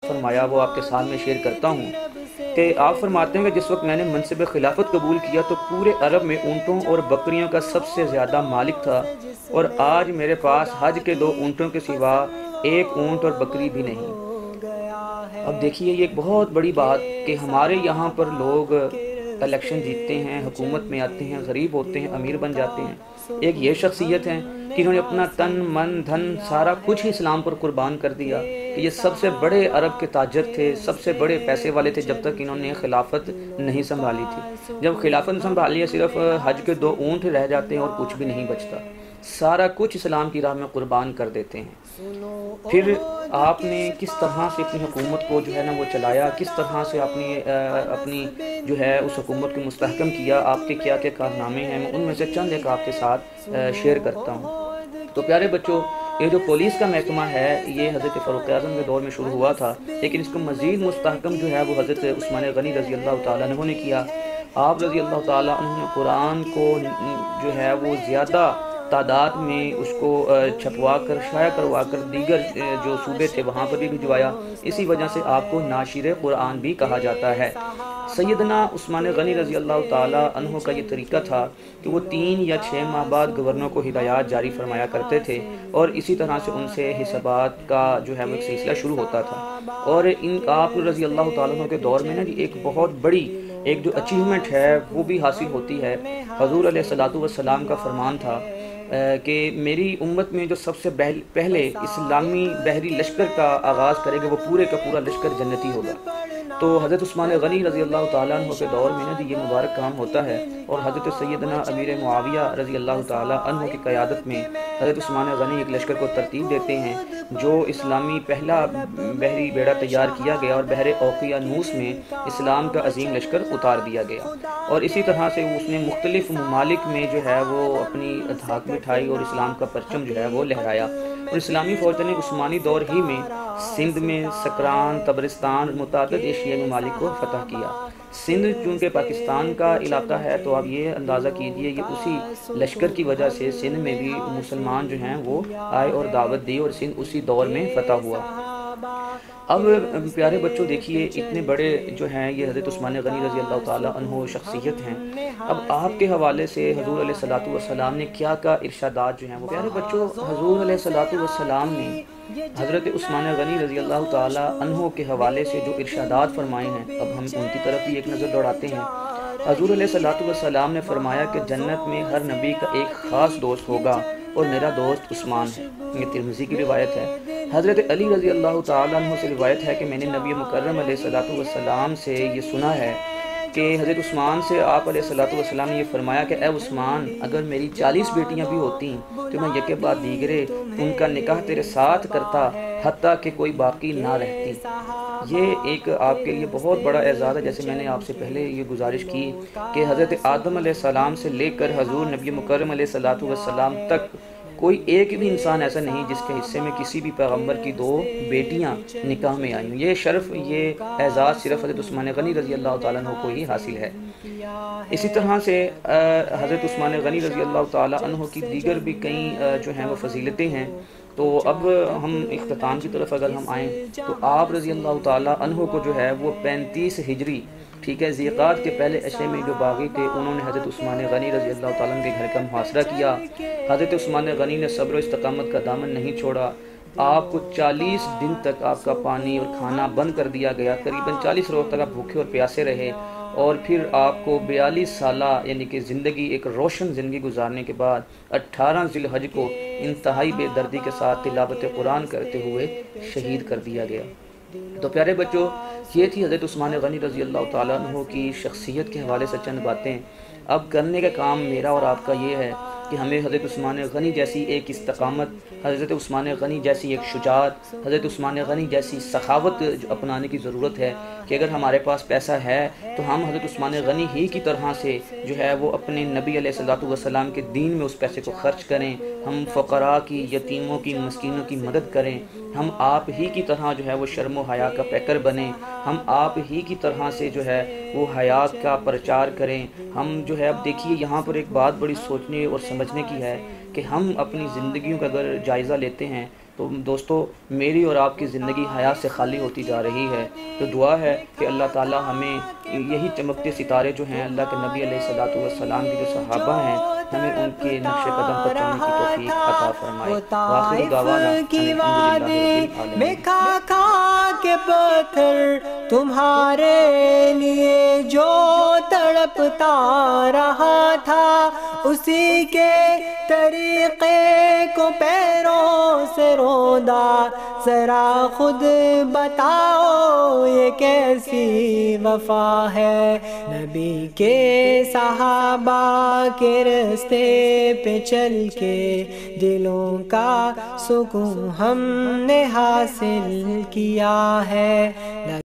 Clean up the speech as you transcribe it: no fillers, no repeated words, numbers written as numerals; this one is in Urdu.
فرمایا وہ آپ کے ساتھ میں شیئر کرتا ہوں کہ آپ فرماتے ہیں کہ جس وقت میں نے منصب خلافت قبول کیا تو پورے عرب میں اونٹوں اور بکریوں کا سب سے زیادہ مالک تھا، اور آج میرے پاس حج کے 2 اونٹوں کے سوا ایک اونٹ اور بکری بھی نہیں۔ اب دیکھیے یہ ایک بہت بڑی بات کہ ہمارے یہاں پر لوگ الیکشن جیتتے ہیں، حکومت میں آتے ہیں، غریب ہوتے ہیں، امیر بن جاتے ہیں۔ ایک یہ شخصیت ہیں کہ انہوں نے اپنا تن من دھن سارا کچھ ہی اسلام پر قربان کر دیا، کہ یہ سب سے بڑے عرب کے تاجر تھے، سب سے بڑے پیسے والے تھے جب تک انہوں نے خلافت نہیں سنبھالی تھی۔ جب خلافت سنبھالی ہے صرف حج کے 2 اونٹ رہ جاتے ہیں اور کچھ بھی نہیں بچتا، سارا کچھ اسلام کی راہ میں قربان کر دیتے ہیں۔ پھر آپ نے کس طرح سے اپنی حکومت کو جو ہے نا وہ چلایا، کس طرح سے اپنی جو ہے اس حکومت کو مستحکم کیا، آپ کے کیا کیا کارنامے ہیں، میں ان میں سے چند ایک آپ کے ساتھ شیئر کرتا ہوں۔ تو پیارے بچوں، یہ جو پولیس کا محکمہ ہے یہ حضرت فاروق اعظم کے دور میں شروع ہوا تھا، لیکن اس کو مزید مستحکم جو ہے وہ حضرت عثمان غنی رضی اللہ تعالیٰ عنہ نے کیا۔ آپ رضی اللہ تعالیٰ عنہ نے قرآن کو جو ہے وہ زیادہ تعداد میں اس کو چھپوا کر شائع کروا کر دیگر جو صوبے تھے وہاں پر بھی بھجوایا، اسی وجہ سے آپ کو ناشر قرآن بھی کہا جاتا ہے۔ سیدنا عثمان غنی رضی اللہ تعالیٰ عنہ کا یہ طریقہ تھا کہ وہ 3 یا 6 ماہ بعد گورنر کو ہدایات جاری فرمایا کرتے تھے، اور اسی طرح سے ان سے حسابات کا جو ہے وہ ایک سلسلہ شروع ہوتا تھا۔ اور آپ رضی اللہ تعالیٰ عنہ کے دور میں نا ایک بہت بڑی ایک جو اچیومنٹ ہے وہ بھی حاصل ہوتی ہے۔ حضور علیہ الصلوۃ والسلام کا فرمان تھا کہ میری امت میں جو سب سے پہلے اسلامی بحری لشکر کا آغاز کرے گا وہ پورے کا پورا لشکر جنتی ہوگا۔ تو حضرت عثمان غنی رضی اللہ تعالیٰ عنہ کے دور میں نا یہ مبارک کام ہوتا ہے، اور حضرت سیدنا امیر معاویہ رضی اللہ تعالیٰ عنہ کی قیادت میں حضرت عثمان غنی ایک لشکر کو ترتیب دیتے ہیں، جو اسلامی پہلا بحری بیڑا تیار کیا گیا اور بحر اوقیانوس میں اسلام کا عظیم لشکر اتار دیا گیا۔ اور اسی طرح سے اس نے مختلف ممالک میں جو ہے وہ اپنی دھاک مٹھائی اور اسلام کا پرچم جو ہے وہ لہرایا، اور اسلامی فوج نے عثمانی دور ہی میں سندھ میں سکران، تبرستان، متعدد ایشیائی ممالک کو فتح کیا۔ سندھ چونکہ پاکستان کا علاقہ ہے تو آپ یہ اندازہ کیجئے کہ اسی لشکر کی وجہ سے سندھ میں بھی مسلمان جو ہیں وہ آئے اور دعوت دی، اور سندھ اسی دور میں فتح ہوا۔ اب پیارے بچوں دیکھیے اتنے بڑے جو ہیں یہ حضرت عثمان غنی رضی اللہ تعالیٰ عنہ شخصیت ہیں۔ اب آپ کے حوالے سے حضور علیہ الصلوۃ والسلام نے کیا ارشادات جو ہیں وہ پیارے بچوں، حضور علیہ الصلوۃ والسلام نے حضرت عثمان غنی رضی اللہ تعالیٰ عنہ کے حوالے سے جو ارشادات فرمائے ہیں، اب ہم ان کی طرف بھی ایک نظر دوڑاتے ہیں۔ حضور علیہ الصلوۃ والسلام نے فرمایا کہ جنت میں ہر نبی کا ایک خاص دوست ہوگا، اور میرا دوست عثمان ہے۔ یہ ترمذی کی روایت ہے۔ حضرت علی رضی اللہ تعالیٰ عنہ سے روایت ہے کہ میں نے نبی مکرم علیہ الصلوۃ والسلام سے یہ سنا ہے کہ حضرت عثمان سے آپ علیہ الصلوۃ والسلام نے یہ فرمایا کہ اے عثمان، اگر میری 40 بیٹیاں بھی ہوتی تو میں یکے بعد دیگرے ان کا نکاح تیرے ساتھ کرتا، حتیٰ کہ کوئی باقی نہ رہتی۔ یہ ایک آپ کے لیے بہت بڑا اعزاز ہے، جیسے میں نے آپ سے پہلے یہ گزارش کی کہ حضرت آدم علیہ السلام سے لے کر حضور نبی مکرم علیہ الصلوۃ والسلام تک کوئی ایک بھی انسان ایسا نہیں جس کے حصے میں کسی بھی پیغمبر کی 2 بیٹیاں نکاح میں آئیں۔ یہ شرف، یہ اعزاز صرف حضرت عثمان غنی رضی اللہ تعالیٰ عنہ کو ہی حاصل ہے۔ اسی طرح سے حضرت عثمان غنی رضی اللہ تعالیٰ عنہ کی دیگر بھی کئی جو ہیں وہ فضیلتیں ہیں۔ تو اب ہم اختتام کی طرف اگر ہم آئیں تو آپ رضی اللہ تعالیٰ عنہ کو جو ہے وہ 35 ہجری، ٹھیک ہے، ذیقعد کے پہلے عشرے میں جو باغی تھے انہوں نے حضرت عثمان غنی رضی اللہ تعالیٰ عنہ کے گھر کا محاصرہ کیا۔ حضرت عثمان غنی نے صبر و استقامت کا دامن نہیں چھوڑا۔ آپ کو 40 دن تک آپ کا پانی اور کھانا بند کر دیا گیا، قریباً 40 روز تک آپ بھوکے اور پیاسے رہے، اور پھر آپ کو 42 سالہ یعنی کہ زندگی، ایک روشن زندگی گزارنے کے بعد 18 ذی الحج کو انتہائی بے دردی کے ساتھ تلاوت قرآن کرتے ہوئے شہید کر دیا گیا۔ تو پیارے بچوں، یہ تھی حضرت عثمان غنی رضی اللہ تعالیٰ عنہ کی شخصیت کے حوالے سے چند باتیں۔ اب کرنے کا کام میرا اور آپ کا یہ ہے کہ ہمیں حضرت عثمان غنی جیسی ایک استقامت، حضرت عثمان غنی جیسی ایک شجاعت، حضرت عثمان غنی جیسی سخاوت اپنانے کی ضرورت ہے کہ اگر ہمارے پاس پیسہ ہے تو ہم حضرت عثمان غنی ہی کی طرح سے جو ہے وہ اپنے نبی علیہ الصلوۃ والسلام کے دین میں اس پیسے کو خرچ کریں، ہم فقراء کی، یتیموں کی، مسکینوں کی مدد کریں، ہم آپ ہی کی طرح جو ہے وہ شرم و حیا کا پیکر بنیں، ہم آپ ہی کی طرح سے جو ہے وہ حیات کا پرچار کریں۔ ہم جو ہے اب دیکھیے یہاں پر ایک بات بڑی سوچنے اور سمجھنے کی ہے کہ ہم اپنی زندگیوں کا اگر جائزہ لیتے ہیں تو دوستو میری اور آپ کی زندگی حیات سے خالی ہوتی جا رہی ہے، تو دعا ہے کہ اللہ تعالی ہمیں یہی چمکتے ستارے جو ہیں اللہ کے نبی علیہ الصلوۃ والسلام کے جو صحابہ ہیں، ہمیں ان کے نقش قدم پر چلنے کی توفیق عطا فرمائے۔ وہ وآخر طائف دعوانا کی ان الحمد للہ وادی رب میں العالمین۔ کھا کھا کے پتھر تمہارے لیے جو تڑپتا رہا تھا، اسی کے طریقے کو پیروں سے روندا، ذرا خود بتاؤ یہ کیسی وفا ہے۔ نبی کے صحابہ کے راستے پہ چل کے دلوں کا سکون ہم نے حاصل کیا ہے۔